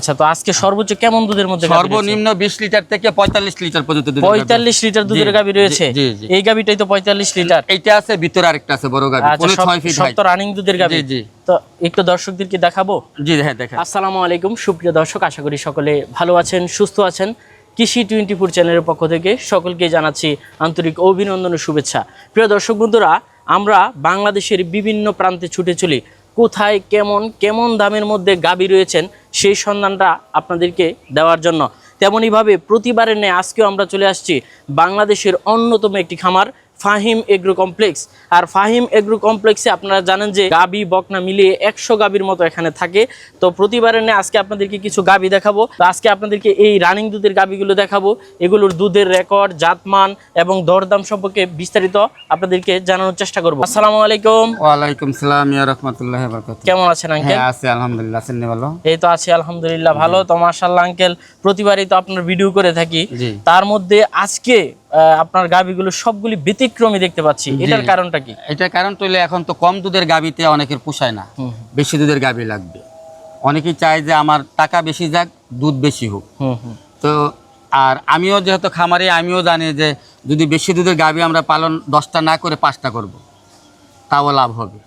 আচ্ছা, তো আজকে সর্বোচ্চ কেমন দুধের মধ্যে? সর্বনিম্ন 20 লিটার থেকে 45 লিটার পর্যন্ত দুধ। 45 লিটার দুধের গাবি রয়েছে। এই গাবিটাই তো 45 লিটার। এইটা আছে, ভিতরে আরেকটা আছে বড় গাবি, 6 ফিট হাইট। সব তো রানিং দুধের গাবি। জি। তো একটু দর্শকদেরকে দেখাবো। জি হ্যাঁ, দেখেন। আসসালামু আলাইকুম সুপ্রিয় দর্শক, আশা করি সকলে ভালো আছেন, সুস্থ আছেন। কৃষি 24 চ্যানেলের পক্ষ থেকে সকলকে জানাচ্ছি আন্তরিক অভিনন্দন ও শুভেচ্ছা। প্রিয় দর্শক বন্ধুরা, আমরা বাংলাদেশের বিভিন্ন প্রান্তে ছুটে চলি, কোথায় কেমন কেমন দামের মধ্যে গাবি রয়েছেন সেই সন্ধানটা আপনাদেরকে দেওয়ার জন্য। তেমনইভাবে প্রতিবারের ন্যায় আজকেও আমরা চলে আসছি বাংলাদেশের অন্যতম একটি খামার ফাহিম এগ্রো কমপ্লেক্স। আর ফাহিম এগ্রো কমপ্লেক্সে আপনারা জানেন যে গাবি বকনা মিলিয়ে 100 গাবির মতো এখানে থাকে। তো প্রতিবারের ন্যায় আজকে আপনাদেরকে কিছু গাবি দেখাবো। তো আজকে আপনাদেরকে এই রানিং দুধের গাবিগুলো দেখাবো, এগুলোর দুধের রেকর্ড, জাতমান এবং দরদাম সম্পর্কে বিস্তারিত আপনাদেরকে জানানোর চেষ্টা করবো। আসসালামু আলাইকুম। ওয়ালাইকুম সালাম ইয়া রাহমাতুল্লাহি ওয়া বারাকাতুহু। কেমন আছেন আঙ্কেল? হ্যাঁ আছি আলহামদুলিল্লাহ। আছেন ভালো? এই তো আছি আলহামদুলিল্লাহ ভালো। তো মাশাআল্লাহ আঙ্কেল, প্রতিবারই তো আপনার ভিডিও করে থাকি, তার মধ্যে আজকে আপনার গাবিগুলো সবগুলি ব্যতিক্রমী দেখতে পাচ্ছি। এটার কারণটা কি? এটার কারণ হলো এখন তো কম দুধের গাবিতে অনেকের পোষায় না, বেশি দুধের গাবি লাগবে। অনেকেই চায় যে আমার টাকা বেশি যাক, দুধ বেশি হোক। তো আর আমিও যেহেতু খামারে, আমিও জানি যে যদি বেশি দুধের গাবি আমরা পালন 10টা না করে 5টা করব, তাও লাভ হবে।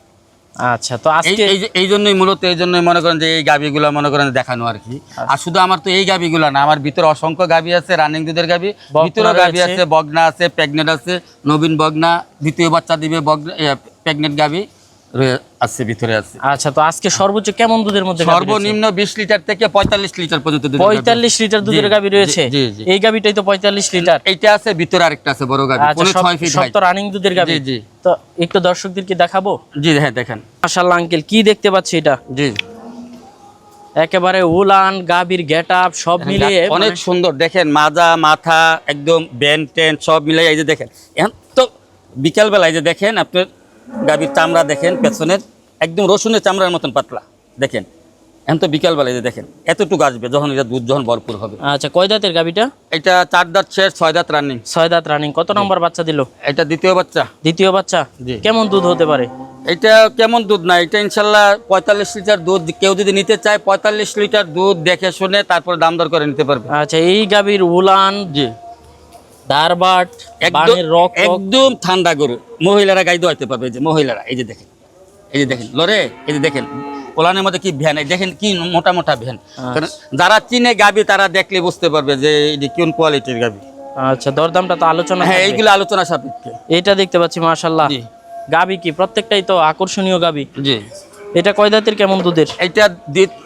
আচ্ছা, তো আজকে এই জন্যই মূলত মনে করেন যে এই গাবিগুলো মনে করেন দেখানো আর কি। আর শুধু আমার তো এই গাবিগুলো না, আমার ভিতরে অসংখ্য গাবি আছে, রানিং দুধের গাবি, ভিতরে গাবি আছে, বগনা আছে, প্রেগনেন্ট আছে, নবীন বগনা, দ্বিতীয় বাচ্চা দিবে বগনা, প্রেগনেন্ট গাবি আছে ভিতরে আছে। আচ্ছা, তো আজকে সর্বোচ্চ কেমন দুধের মধ্যে? সর্বনিম্ন 20 লিটার থেকে 45 লিটার পর্যন্ত দুধ। 45 লিটার দুধের গাবি রয়েছে। এই গাবিটাই তো 45 লিটার। এইটা আছে, ভিতরে আরেকটা আছে বড় গাবি, 6 ফিট হাইট। সব তো রানিং দুধের গাবি। জি। তো একটু দর্শকদেরকে দেখাবো। জি হ্যাঁ, দেখেন। মাশাআল্লাহ আঙ্কেল, কি দেখতে পাচ্ছি এটা? জি, একেবারে উলান গাবির গেটআপ সব মিলিয়ে অনেক সুন্দর। দেখেন মাজা, মাথা, একদম ব্যান্ড টেন সব মিলাই। এই যে দেখেন, এখন তো বিকাল বেলা এই যে দেখেন আপনার গাবির চামড়া দেখেন, পেছনের একদম রসুনের চামড়ার মতন পাতলা। দেখেন এখন তো বিকাল বেলা এই যে দেখেন এতটুকু আসবে যখন এটা দুধ যখন ভরপুর হবে। আচ্ছা, কয় দাঁতের গাবিটা? এটা 4 দাঁত শেষ, 6 দাঁত রানিং। 6 দাঁত রানিং। কত নম্বর বাচ্চা দিল? এটা দ্বিতীয় বাচ্চা। দ্বিতীয় বাচ্চা। জি। কেমন দুধ হতে পারে এটা? কেমন দুধ না, এটা ইনশাল্লাহ 45 লিটার দুধ। কেউ যদি নিতে চায় 45 লিটার দুধ দেখে শুনে তারপর দাম দর করে নিতে পারবে। আচ্ছা, এই গাবির উলান, জি, দারবাট, বানের রক একদম ঠান্ডা গরু, মহিলারা গাই দোয়াইতে পারবে। যে মহিলারা এই যে দেখেন, এই যে দেখেন লরে, এই যে দেখেন ওলানের মধ্যে কি ভ্যান, দেখেন কি মোটা মোটা ভ্যান। যারা চিনে গাবি তারা দেখলে বুঝতে পারবে যে এই কোন কোয়ালিটির গাবি। আচ্ছা, দরদামটা তো আলোচনা? হ্যাঁ, এইগুলো আলোচনা সাপেক্ষে। এটা দেখতে পাচ্ছি মাশাআল্লাহ গাবি কি প্রত্যেকটাই তো আকর্ষণীয় গাবি। জি। এটা কয় দাঁতের, কেমন দুধের?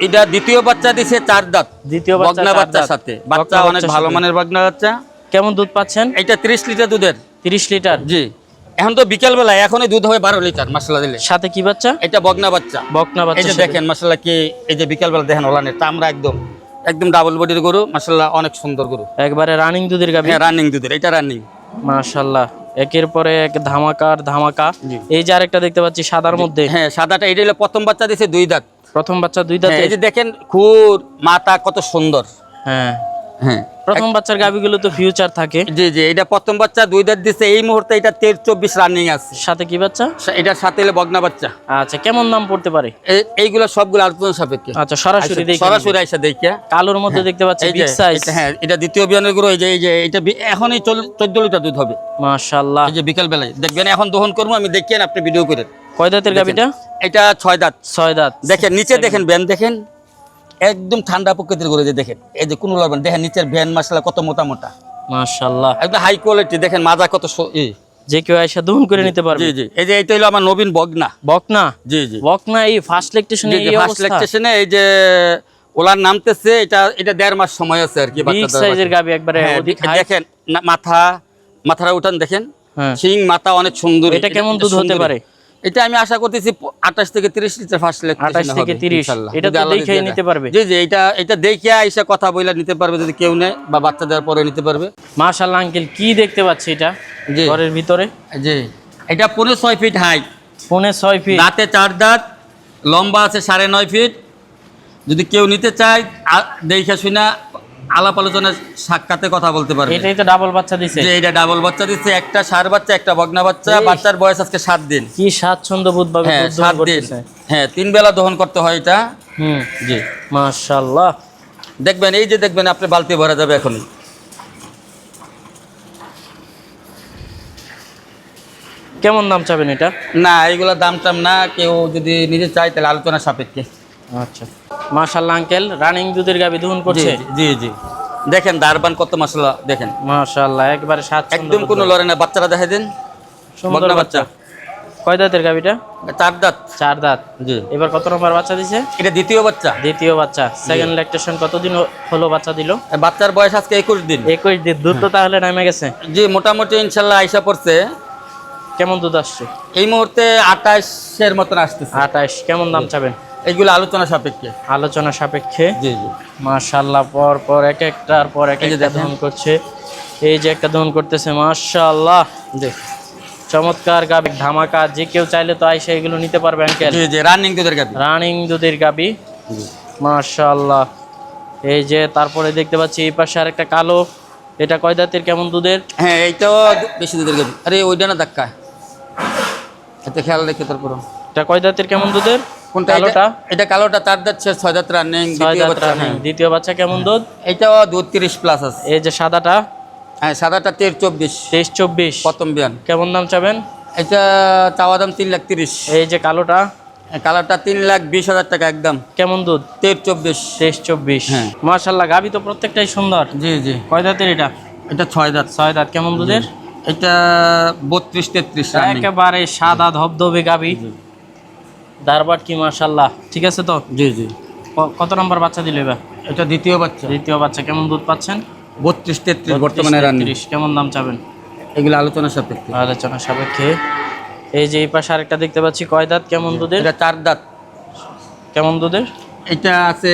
এটা দ্বিতীয় বাচ্চা দিছে 4 দাঁত। দ্বিতীয় বগনা বাচ্চার সাথে, বাচ্চা অনেক ভালো মানের বগনা বাচ্চা। কেমন দুধ পাচ্ছেন? এটা 30 লিটার দুধের। 30 লিটার। জি। এখন তো বিকাল বেলা, এখনই দুধ হবে 12 লিটার মাশাআল্লাহ দিলে। সাথে কি বাচ্চা? এটা বগনা বাচ্চা। বকনা বাচ্চা। এই যে দেখেন মাশাআল্লাহ কি, এই যে বিকাল বেলা দেখেন ওলানের চামড়া একদম ডাবল বডির গরু, মাশাআল্লাহ অনেক সুন্দর গরু, একবারে রানিং দুধের গাবি। হ্যাঁ রানিং দুধের, এটা রানিং মাশাআল্লাহ। একের পরে এক ধামাকা। এই যে আরেকটা দেখতে পাচ্ছি সাদার মধ্যে। হ্যাঁ সাদাটা, এটা হলো প্রথম বাচ্চা দিয়েছে 2 দাঁত। প্রথম বাচ্চা 2 দাঁত। এই যে দেখেন খুর মাথা কত সুন্দর। হ্যাঁ। প্রথম বাচ্চার গাবিগুলো তো ফিউচার থাকে। জি। এটা প্রথম বাচ্চা 2 দাঁত দিছে এই মুহূর্তে। এটা 23-24 রানিং আছে। সাথে কি বাচ্চা? এটার সাথে হলো বগনা বাচ্চা। আচ্ছা, কেমন দাম পড়তে পারে? এইগুলো সবগুলো আলোচনা সাপেক্ষে। আচ্ছা, সরাসরি আইসা দেখিয়া। কালোর মধ্যে দেখতে পাচ্ছি বিগ সাইজ। হ্যাঁ, এটা দ্বিতীয় বিয়ানের গরু। এই যে এটা এখনই 14 লিটার দুধ হবে মাশাআল্লাহ। এই যে বিকাল বেলায় দেখবেন, এখন দহন করবো আমি, দেখিয়েন আপনি ভিডিও করেন। কয় দাঁতের গাবিটা? এটা 6 দাঁত। 6 দাঁত। দেখেন নিচে দেখেন ভ্যান, দেখেন একদম ঠান্ডা প্রকৃতির গরু। যে দেখেন এই যে কোনো লড়বেন, দেখেন নিচের ভ্যান মাশাআল্লাহ কত মোটা মোটা মাশাআল্লাহ, একদম হাই কোয়ালিটি। দেখেন মাজা কত, যে কেউ আইসা দহন করে নিতে পারবে। জি। এই যে এটা হলো আমার নবীন বগনা। জি। বকনা এই ফার্স্ট ল্যাকটেশনে, এই ফার্স্ট ল্যাকটেশনে এই যে ওলার নামতেছে। এটা 1.5 মাস সময় আছে আর কি। বিগ সাইজের গাবি একবারে। দেখেন মাথাটা উঠান, দেখেন সিং মাথা অনেক সুন্দর। এটা কেমন দুধ হতে পারে? এটা আমি আশা করতেছি 28 থেকে 30 লিটার ফার্স্ট ল্যাকটেশন হবে। 28 থেকে 30 এটা তো দেখে নিতে পারবে। জি। এটা দেখে আইসা কথা বইলা নিতে পারবে যদি কেউ নেয়, বা বাচ্চা দেওয়ার পরে নিতে পারবে। মাশাআল্লাহ আঙ্কেল, কি দেখতে পাচ্ছি এটা ঘরের ভিতরে? জি। এটা 6.5 ফিট হাইট। 6.5 ফিট। দাঁতে 4 দাঁত, লম্বা আছে 9.5 ফিট। যদি কেউ নিতে চায় দেখে শুনা আলাপ আলোচনা সাক্ষাতে কথা বলতে পারবে। এটাই তো ডাবল বাচ্চা দিছে। যে এটা ডাবল বাচ্চা দিছে, একটা ষাঁড় বাচ্চা, একটা বগনা বাচ্চা। বাচ্চার বয়স আজকে 7 দিন। কি স্বাচ্ছন্দ্যবোধভাবে দুধ দহন করতেছে। হ্যাঁ 3 বেলা দহন করতে হয় এটা। জি মাশাআল্লাহ। দেখবেন এই যে দেখবেন আপনি বালতি ভরা যাবে এখনই। কেমন দাম চাবেন এটা? না এইগুলো দাম টাম না, কেউ যদি নিজে চায় তাহলে আলোচনা সাপেক্ষে। আচ্ছা, মাশাআল্লাহ আঙ্কেল রানিং দুধের গাবি দহন জি করছে। জি জি, দেখেন দারবান কত মশলা দেখেন, মাশাআল্লাহ একবারে স্বাচ্ছন্দ্য একদম কোনো লড়ে না। বাচ্চারা দেখে দিন, সুন্দর বকনা বাচ্চা। কয় দাঁতের গাবিটা? 4 দাঁত। 4 দাঁত। জি, এবার কত নম্বর বাচ্চা দিছে? এটা দ্বিতীয় বাচ্চা। দ্বিতীয় বাচ্চা। সেকেন্ড ল্যাকটেশন কতদিন হলো বাচ্চা দিল? বাচ্চার বয়স আজকে 21 দিন। 21 দিন। দুধ তো তাহলে নেমে গেছে। জি, মোটামুটি ইনশাল্লাহ আইসা পড়ছে। কেমন দুধ আসছে? এই মুহূর্তে 28-এর মতন আসতেছে। 28। কেমন দাম চাবেন? এইগুলো আলোচনা সাপেক্ষে। আলোচনা সাপেক্ষে। জি জি, মাশাআল্লাহ পর পর এক একটার পর এক এই যে একটা দেখেন। দহন করছে। এই যে একটা দহন করতেছে, মাশাআল্লাহ জি চমৎকার গাবি, ধামাকা। যে কেউ চাইলে তো আইসা এগুলো নিতে পারবে আঙ্কেল। জি জি, রানিং দুধের গাবি। রানিং দুধের গাবি, মাশাআল্লাহ। এই যে তারপরে দেখতে পাচ্ছি এই পাশে আরেকটা কালো, এটা কয় দাঁতের, কেমন দুধের? হ্যাঁ, এইটাও বেশি দুধের গাবি। আরে ওইটা না ধাক্কা, এতে খেয়াল রেখে তারপর। এটা কয় দাঁতের, কেমন দুধের? কোনটা? কালোটা এটা কালোটা 4 দাঁত, 6 দাঁত রানিং, 6 দ্বিতীয় দাঁত বাচ্চা। রানিং, হ্যাঁ, দ্বিতীয় বাচ্চা। কেমন দুধ? এইটাও দুধ 30 প্লাস আছে। এই যে সাদাটা হ্যাঁ, সাদাটা 13-24 23-24। প্রথম বিয়ান। কেমন দাম চাবেন? এটা চাওয়া দাম 3,30,000। এই যে কালোটা কালারটা 3,20,000 টাকা একদম। কেমন দুধ? 13-24। 23-24। হ্যাঁ। মাশাআল্লাহ গাবি তো প্রত্যেকটাই সুন্দর। জি জি, কয় দাঁতের এটা? এটা 6 দাঁত। 6 দাঁত। কেমন দুধের? এটা 32-33 রানিং। একেবারে সাদা ধবধবে গাবি, দারবাট কি মাশাআল্লাহ। ঠিক আছে তো? জি জি, কত নম্বর বাচ্চা দিল এবার? এটা দ্বিতীয় বাচ্চা। দ্বিতীয় বাচ্চা। কেমন দুধ পাচ্ছেন? 32-33 বর্তমানে রানিং। 32। কেমন দাম চাবেন? এগুলো আলোচনা সাপেক্ষে। আলোচনা সাপেক্ষে। এই যে এই পাশে আরেকটা দেখতে পাচ্ছি, কয় দাঁত, কেমন দুধের? এটা 4 দাঁত। কেমন দুধের? এটা আছে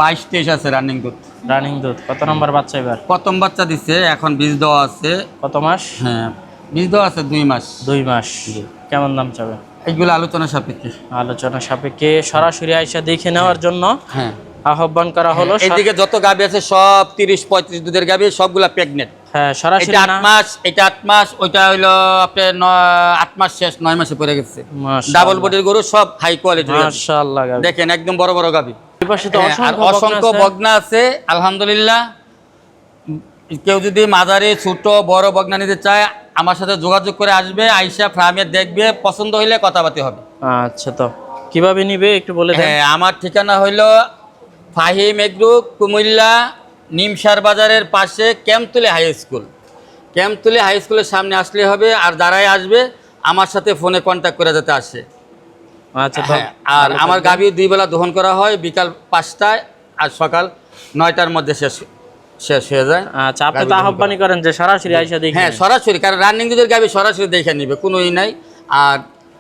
22-23 আছে রানিং দুধ। রানিং দুধ। কত নম্বর বাচ্চা এবার? প্রথম বাচ্চা দিছে, এখন বীজ দেওয়া আছে। কত মাস? হ্যাঁ, বীজ দেওয়া আছে 2 মাস। 2 মাস। কেমন দাম চাবেন? এইগুলো আলোচনা সাপেক্ষে। আলোচনা সাপেক্ষে। সরাসরি আইসা দেখে নেওয়ার জন্য হ্যাঁ, আহ্বান করা হলো। এইদিকে যত গাবি আছে সব 30-35 দুধের গাবি, সবগুলা প্রেগনেন্ট। হ্যাঁ, সরাসরি এটা 8 না। মাস, এটা 8 মাস, ওইটা হইলো আপনার 8 মাস শেষ, 9 মাসে পড়ে গেছে। মাশাআল্লাহ। ডাবল বডির গরু, সব হাই কোয়ালিটি। মাশাআল্লাহ গাবি। দেখেন একদম বড় বড় গাবি। এই পাশে তো হ্যাঁ, আর অসংখ্য আছে। বগনা আছে আলহামদুলিল্লাহ। কেউ যদি মাঝারি ছোট বড় বগনা নিতে চায় আমার সাথে যোগাযোগ করে আসবে, আইসা ফার্মে দেখবে, পছন্দ হইলে কথাবার্তা হবে। আচ্ছা, তো কিভাবে নিবে একটু বলে দেন। হ্যাঁ, আমার ঠিকানা হইলো ফাহিম এগ্রো, কুমিল্লা নিমসার বাজারের পাশে ক্যাম্পতলী হাই স্কুল। ক্যাম্পতলী হাই স্কুলের সামনে আসলে হবে। আর যারাই আসবে আমার সাথে ফোনে কন্ট্যাক্ট করে যাতে আসে। আচ্ছা, তো হ্যাঁ, আর আমার গাভী 2 বেলা দহন করা হয়, বিকাল 5টায় আর সকাল 9টার মধ্যে শেষ হয়ে যায়। আচ্ছা, আপনি তো আহ্বানই করেন যে সরাসরি আইসা দেখে। হ্যাঁ, সরাসরি, কারণ রানিং দুধের গাভী সরাসরি দেখে নিবে, কোনো ই নাই। আর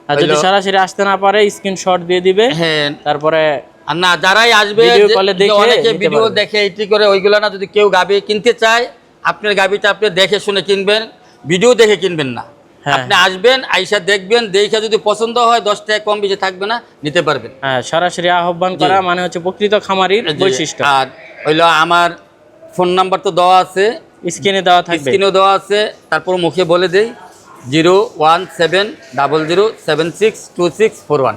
আর যদি সরাসরি আসতে না পারে স্ক্রিনশট দিয়ে দিবে। হ্যাঁ, তারপরে আর না যারাই আসবে, ভিডিও কলে দেখে অনেকে নিতে ভিডিও পারবে। দেখে এটি করে, ওইগুলো না। যদি কেউ গাভী কিনতে চায়, আপনার গাভীটা আপনি দেখে শুনে কিনবেন, ভিডিও দেখে কিনবেন না। হ্যাঁ। আপনি আসবেন, আইসা দেখবেন, দেখে যদি পছন্দ হয় 10 টাকা কম বেশি থাকবে না, নিতে পারবেন। হ্যাঁ, সরাসরি আহ্বান করা মানে হচ্ছে প্রকৃত খামারির বৈশিষ্ট্য। আর হইলো আমার ফোন নাম্বার তো দেওয়া আছে, স্ক্রিনে দেওয়া থাকবে। স্ক্রিনেও দেওয়া আছে। তারপর মুখে বলে দেই 01700762641।